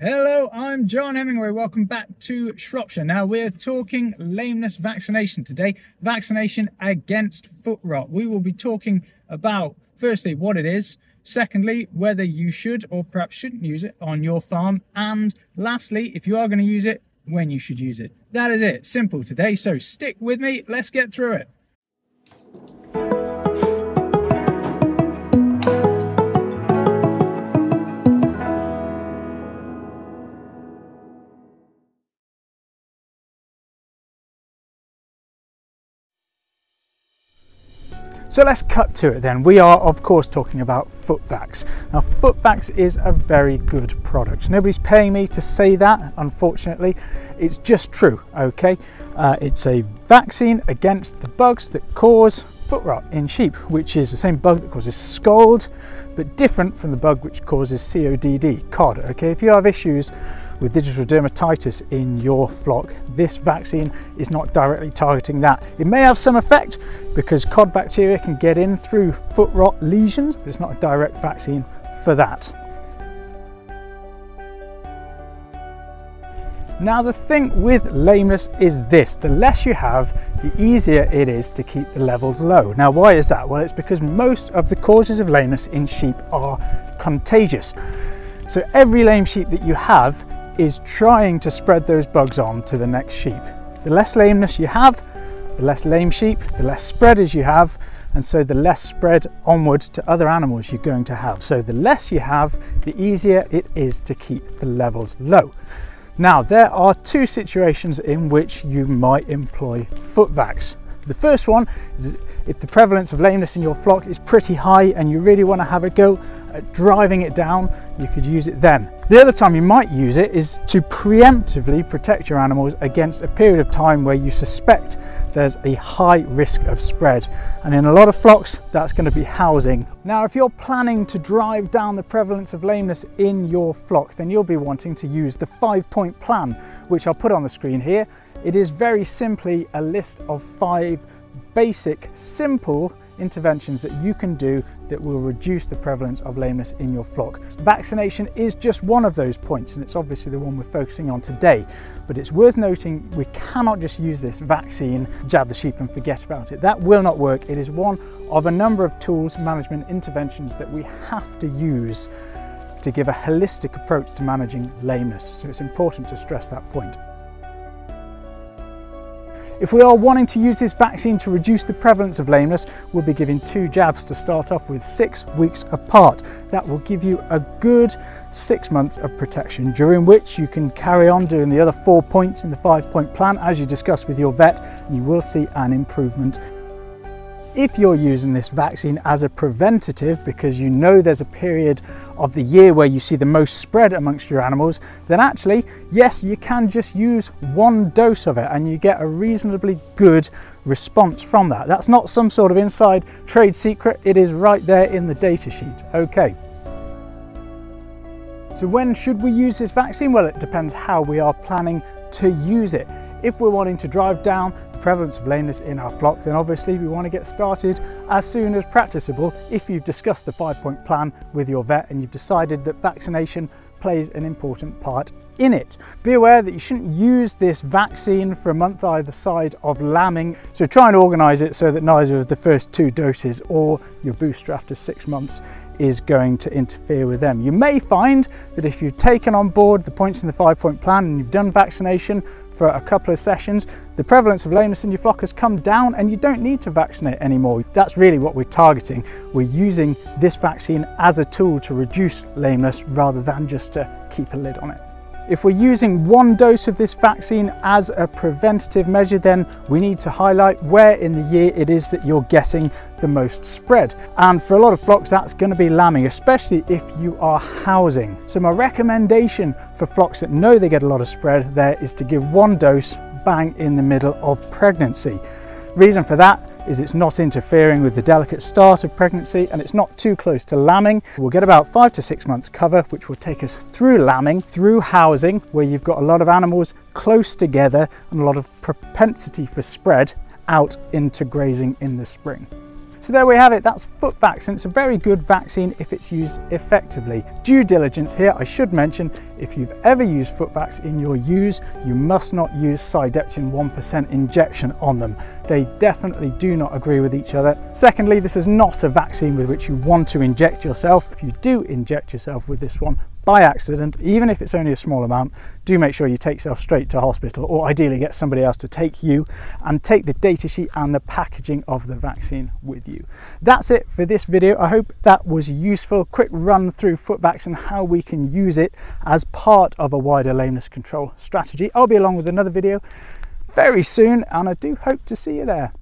Hello, I'm John Hemingway. Welcome back to Shropshire. Now we're talking lameness vaccination today. Vaccination against foot rot. We will be talking about, firstly, what it is. Secondly, whether you should or perhaps shouldn't use it on your farm. And lastly, if you are going to use it, when you should use it. That is it. Simple today. So stick with me. Let's get through it. So let's cut to it then. We are of course talking about Footvax. Now Footvax is a very good product. Nobody's paying me to say that, unfortunately. It's just true, okay? It's a vaccine against the bugs that cause foot rot in sheep, which is the same bug that causes scald, but different from the bug which causes cod, okay? If you have issues with digital dermatitis in your flock, this vaccine is not directly targeting that. It may have some effect because cod bacteria can get in through foot rot lesions, but it's not a direct vaccine for that. Now the thing with lameness is this: the less you have, the easier it is to keep the levels low. Now why is that? Well, it's because most of the causes of lameness in sheep are contagious. So every lame sheep that you have is trying to spread those bugs on to the next sheep. The less lameness you have, the less lame sheep, the less spreaders you have, and so the less spread onward to other animals you're going to have. So the less you have, the easier it is to keep the levels low. Now there are two situations in which you might employ Footvax. The first one is if the prevalence of lameness in your flock is pretty high and you really want to have a go at driving it down, you could use it then. The other time you might use it is to preemptively protect your animals against a period of time where you suspect there's a high risk of spread. And in a lot of flocks, that's going to be housing. Now, if you're planning to drive down the prevalence of lameness in your flock, then you'll be wanting to use the 5-point plan, which I'll put on the screen here. It is very simply a list of 5 basic, simple interventions that you can do that will reduce the prevalence of lameness in your flock. Vaccination is just one of those points, and it's obviously the one we're focusing on today. But it's worth noting we cannot just use this vaccine, jab the sheep and forget about it. That will not work. It is one of a number of tools, management interventions that we have to use to give a holistic approach to managing lameness. So it's important to stress that point. If we are wanting to use this vaccine to reduce the prevalence of lameness, we'll be giving 2 jabs to start off with 6 weeks apart. That will give you a good 6 months of protection, during which you can carry on doing the other 4 points in the 5-point plan as you discuss with your vet, and you will see an improvement. If you're using this vaccine as a preventative because you know there's a period of the year where you see the most spread amongst your animals, then actually, yes, you can just use 1 dose of it and you get a reasonably good response from that. That's not some sort of inside trade secret, it is right there in the data sheet. Okay. So when should we use this vaccine? Well, it depends how we are planning to use it. If we're wanting to drive down the prevalence of lameness in our flock, then obviously we want to get started as soon as practicable if you've discussed the 5-point plan with your vet and you've decided that vaccination plays an important part in it. Be aware that you shouldn't use this vaccine for a month either side of lambing, so try and organise it so that neither of the first 2 doses or your booster after 6 months is going to interfere with them. You may find that if you've taken on board the points in the 5-point plan and you've done vaccination for a couple of sessions, the prevalence of lameness in your flock has come down and you don't need to vaccinate anymore. That's really what we're targeting. We're using this vaccine as a tool to reduce lameness rather than just to keep a lid on it. If we're using 1 dose of this vaccine as a preventative measure, then we need to highlight where in the year it is that you're getting the most spread. And for a lot of flocks, that's going to be lambing, especially if you are housing. So my recommendation for flocks that know they get a lot of spread there is to give 1 dose bang in the middle of pregnancy. Reason for that is it's not interfering with the delicate start of pregnancy and it's not too close to lambing. We'll get about 5 to 6 months cover, which will take us through lambing, through housing, where you've got a lot of animals close together and a lot of propensity for spread out into grazing in the spring. So there we have it, that's Footvax, and it's a very good vaccine if it's used effectively. Due diligence here, I should mention, if you've ever used Footvax in your ewes, you must not use Cydeptin 1% injection on them. They definitely do not agree with each other. Secondly, this is not a vaccine with which you want to inject yourself. If you do inject yourself with this one by accident, even if it's only a small amount, do make sure you take yourself straight to hospital, or ideally get somebody else to take you, and take the data sheet and the packaging of the vaccine with you. That's it for this video. I hope that was useful. Quick run through Footvax and how we can use it as part of a wider lameness control strategy. I'll be along with another video very soon, and I do hope to see you there.